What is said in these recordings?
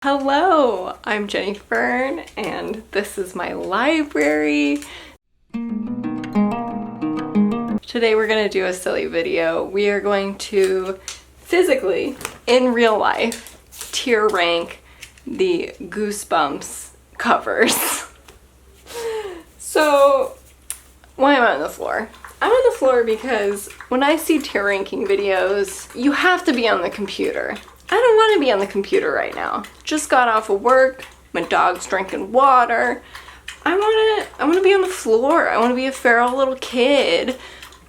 Hello, I'm Jenny Fern, and this is my library. Today we're going to do a silly video. We are going to physically, in real life, tier rank the Goosebumps covers. So, why am I on the floor? I'm on the floor because when I see tier ranking videos, you have to be on the computer. I don't want to be on the computer right now. Just got off of work, my dog's drinking water. I want to be on the floor. I want to be a feral little kid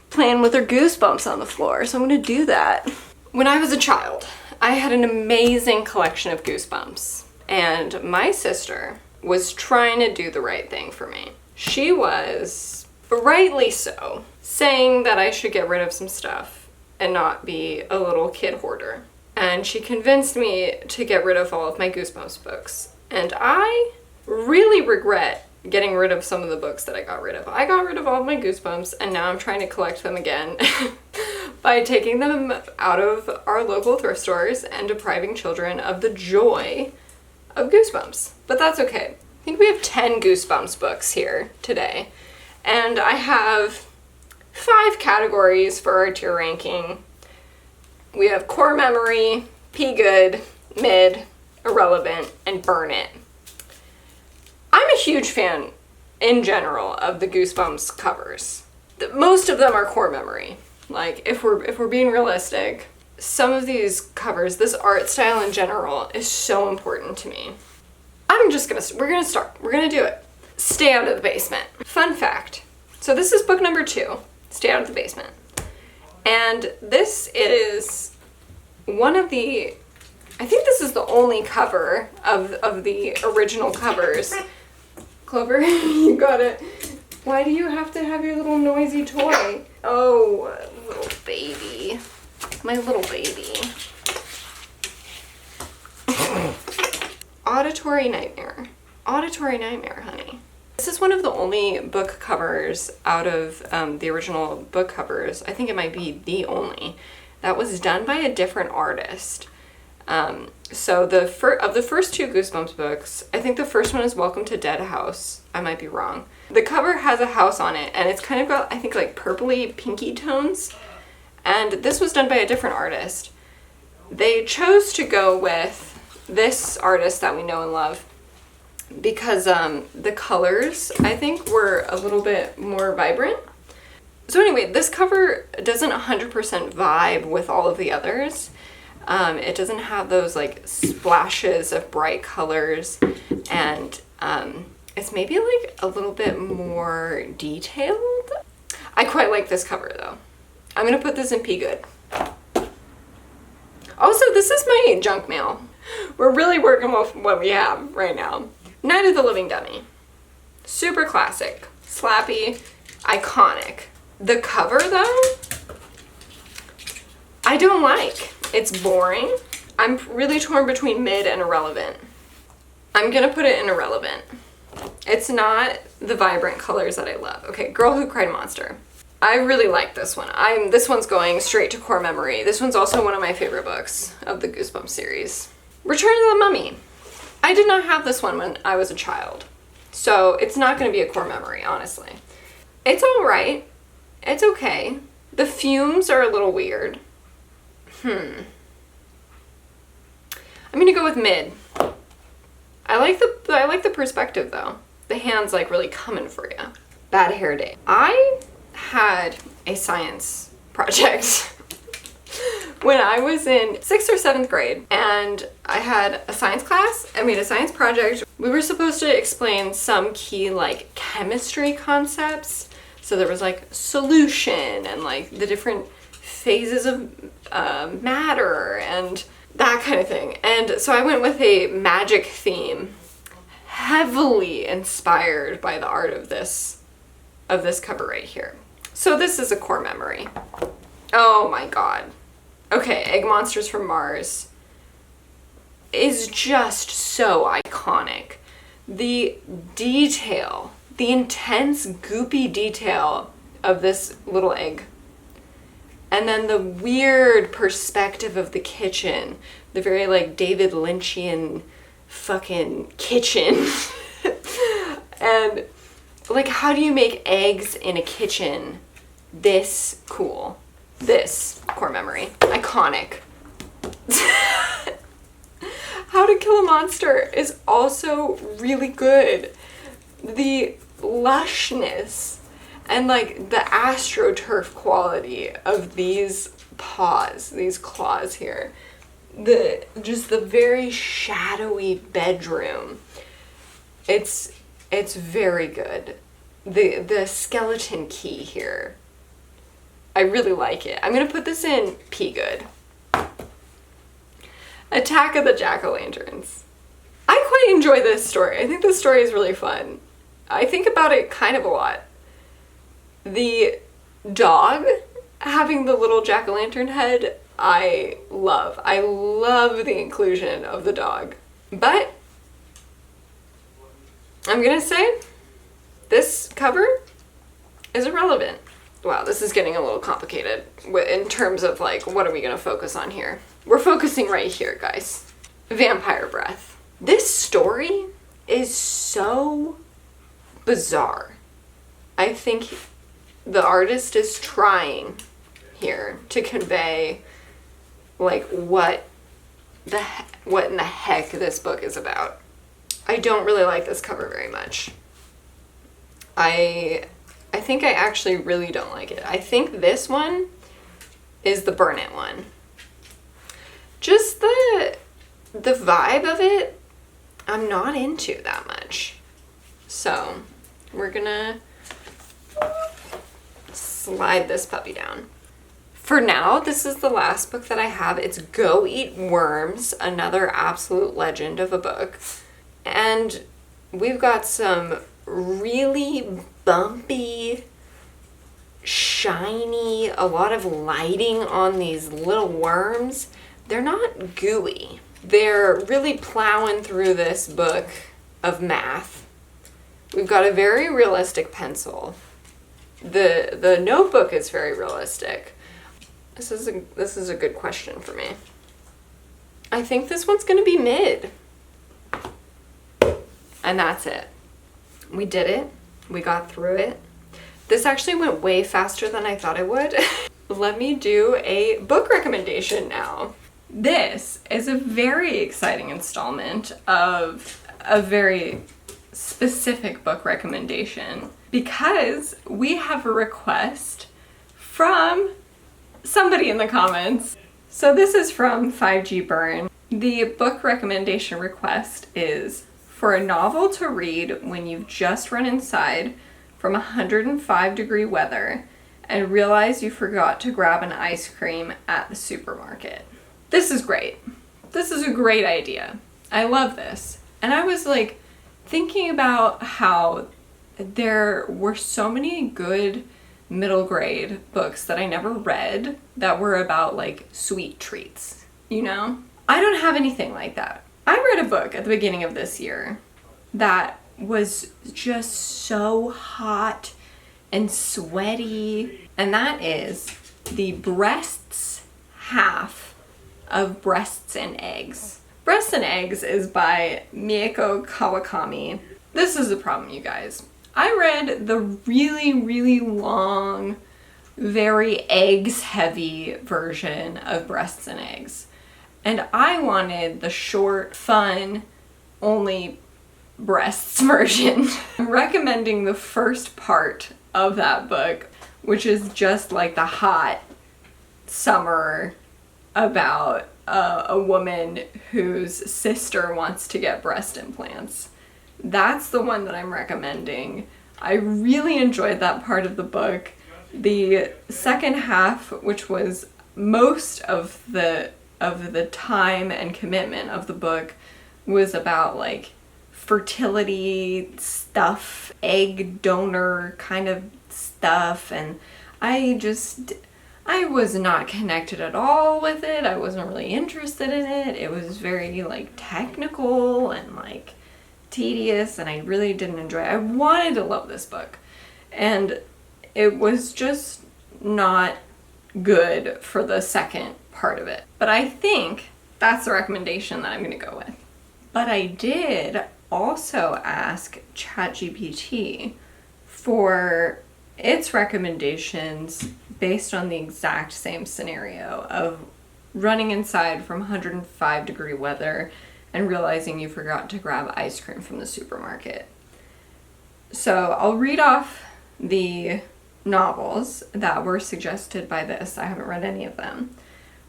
playing with her Goosebumps on the floor, so I'm going to do that. When I was a child, I had an amazing collection of Goosebumps, and my sister was trying to do the right thing for me. She was, rightly so, saying that I should get rid of some stuff and not be a little kid hoarder. And she convinced me to get rid of all of my Goosebumps books. And I really regret getting rid of some of the books that I got rid of. I got rid of all of my Goosebumps, and now I'm trying to collect them again by taking them out of our local thrift stores and depriving children of the joy of Goosebumps. But that's okay. I think we have 10 Goosebumps books here today. And I have 5 categories for our tier ranking. We have core memory, P good, mid, irrelevant, and burn it. I'm a huge fan, in general, of the Goosebumps covers. Most of them are core memory. Like, if we're being realistic, some of these covers, this art style in general, is so important to me. We're gonna start. We're gonna do it. Stay out of the basement. Fun fact. So this is book number 2, Stay Out of the Basement. And this is one of the, I think this is the only cover of the original covers. Clover, you got it. Why do you have to have your little noisy toy? Oh, little baby. My little baby. Auditory nightmare. Auditory nightmare, honey. This is one of the only book covers out of the original book covers. I think it might be the only that was done by a different artist. So of the first 2 Goosebumps books, I think the first one is Welcome to Dead House. I might be wrong. The cover has a house on it, and it's kind of got, I think, like purpley pinky tones. And this was done by a different artist. They chose to go with this artist that we know and love because the colors, I think, were a little bit more vibrant. So anyway, this cover doesn't 100% vibe with all of the others. It doesn't have those like splashes of bright colors, and it's maybe like a little bit more detailed. I quite like this cover though. I'm gonna put this in P good. Also, this is my junk mail. We're really working with what we have right now. Night of the Living Dummy. Super classic, slappy, iconic. The cover though, I don't like. It's boring. I'm really torn between mid and irrelevant. I'm gonna put it in irrelevant. It's not the vibrant colors that I love. Okay, Girl Who Cried Monster. I really like this one. This one's going straight to core memory. This one's also one of my favorite books of the Goosebumps series. Return of the Mummy. I did not have this one when I was a child, so it's not gonna be a core memory, honestly. It's all right. It's okay. The fumes are a little weird. I'm gonna go with mid. I like the perspective though. The hand's like really coming for you. Bad hair day. I had a science project when I was in 6th or 7th grade, and I had a science class. I made a science project. We were supposed to explain some key like chemistry concepts. So there was like solution and like the different phases of matter and that kind of thing. And so I went with a magic theme, heavily inspired by the art of this cover right here. So this is a core memory. Oh my god. Okay, Egg Monsters from Mars is just so iconic. The detail, the intense goopy detail of this little egg, and then the weird perspective of the kitchen, the very like David Lynchian fucking kitchen. And like, how do you make eggs in a kitchen this cool? This core memory, iconic. How to Kill a Monster is also really good. The lushness and like the astroturf quality of these paws, these claws here. Just the very shadowy bedroom. It's very good. The skeleton key here, I really like it. I'm gonna put this in P good. Attack of the Jack-o'-lanterns. I quite enjoy this story. I think this story is really fun. I think about it kind of a lot. The dog having the little jack-o'-lantern head, I love. I love the inclusion of the dog. But I'm gonna say this cover is irrelevant. Wow, this is getting a little complicated in terms of like, what are we gonna focus on here? We're focusing right here, guys. Vampire Breath. This story is so bizarre. I think the artist is trying here to convey like what in the heck this book is about. I don't really like this cover very much. I think I actually really don't like it. I think this one is the Burn It one. Just the vibe of it, I'm not into that much. So we're gonna slide this puppy down. For now, this is the last book that I have. It's Go Eat Worms, another absolute legend of a book. And we've got some really bumpy, shiny, a lot of lighting on these little worms. They're not gooey. They're really plowing through this book of math. We've got a very realistic pencil. The notebook is very realistic. This is a good question for me. I think this one's gonna be mid. And that's it. We did it. We got through it. This actually went way faster than I thought it would. Let me do a book recommendation now. This is a very exciting installment of a very specific book recommendation because we have a request from somebody in the comments. So this is from 5G Burn. The book recommendation request is for a novel to read when you've just run inside from 105-degree weather and realize you forgot to grab an ice cream at the supermarket. This is great. This is a great idea. I love this. And I was like thinking about how there were so many good middle grade books that I never read that were about like sweet treats, you know? I don't have anything like that. I read a book at the beginning of this year that was just so hot and sweaty, and that is The Breasts Half of Breasts and Eggs. Breasts and Eggs is by Mieko Kawakami. This is the problem, you guys. I read the really, really long, very eggs-heavy version of Breasts and Eggs. And I wanted the short, fun, only breasts version. I'm recommending the first part of that book, which is just like the hot summer about a woman whose sister wants to get breast implants. That's the one that I'm recommending. I really enjoyed that part of the book. The second half, which was most of the time and commitment of the book, was about like fertility stuff, egg donor kind of stuff, and I was not connected at all with it. I wasn't really interested in it. It was very like technical and like tedious, and I really didn't enjoy it. I wanted to love this book, and it was just not good for the second part of it. But I think that's the recommendation that I'm gonna go with. But I did also ask ChatGPT for its recommendations based on the exact same scenario of running inside from 105-degree weather and realizing you forgot to grab ice cream from the supermarket. So I'll read off the novels that were suggested by this. I haven't read any of them.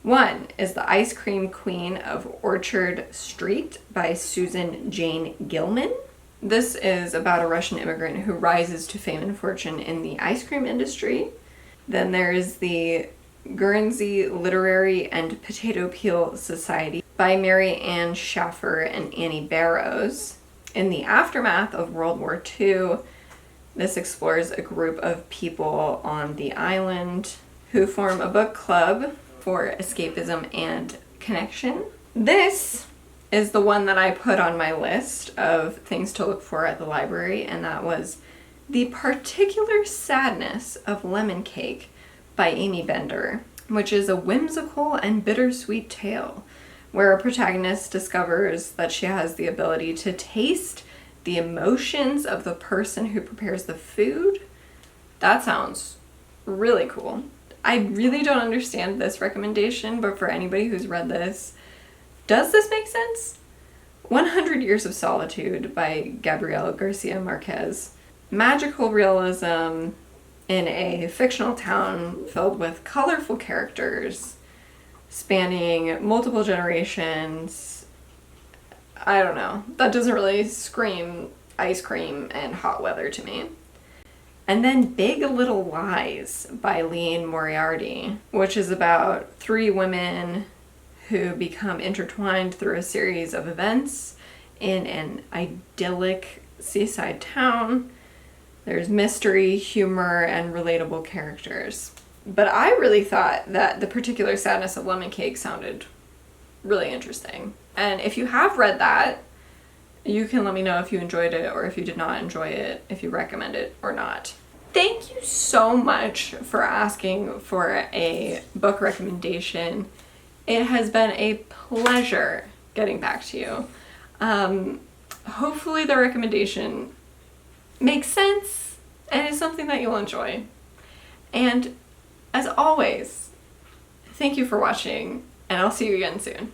One is The Ice Cream Queen of Orchard Street by Susan Jane Gilman. This is about a Russian immigrant who rises to fame and fortune in the ice cream industry. Then there is The Guernsey Literary and Potato Peel Society by Mary Ann Schaffer and Annie Barrows. In the aftermath of World War II, this explores a group of people on the island who form a book club for escapism and connection. This is the one that I put on my list of things to look for at the library, and that was The Particular Sadness of Lemon Cake by Amy Bender, which is a whimsical and bittersweet tale where a protagonist discovers that she has the ability to taste the emotions of the person who prepares the food. That sounds really cool. I really don't understand this recommendation, but for anybody who's read this, does this make sense? 100 Years of Solitude by Gabriel Garcia Marquez. Magical realism in a fictional town filled with colorful characters spanning multiple generations. I don't know. That doesn't really scream ice cream and hot weather to me. And then Big Little Lies by Leanne Moriarty, which is about 3 women who become intertwined through a series of events in an idyllic seaside town. There's mystery, humor, and relatable characters. But I really thought that The Particular Sadness of Lemon Cake sounded really interesting. And if you have read that, you can let me know if you enjoyed it or if you did not enjoy it, if you recommend it or not. Thank you so much for asking for a book recommendation. It has been a pleasure getting back to you. Hopefully the recommendation makes sense and is something that you'll enjoy. And as always, thank you for watching, and I'll see you again soon.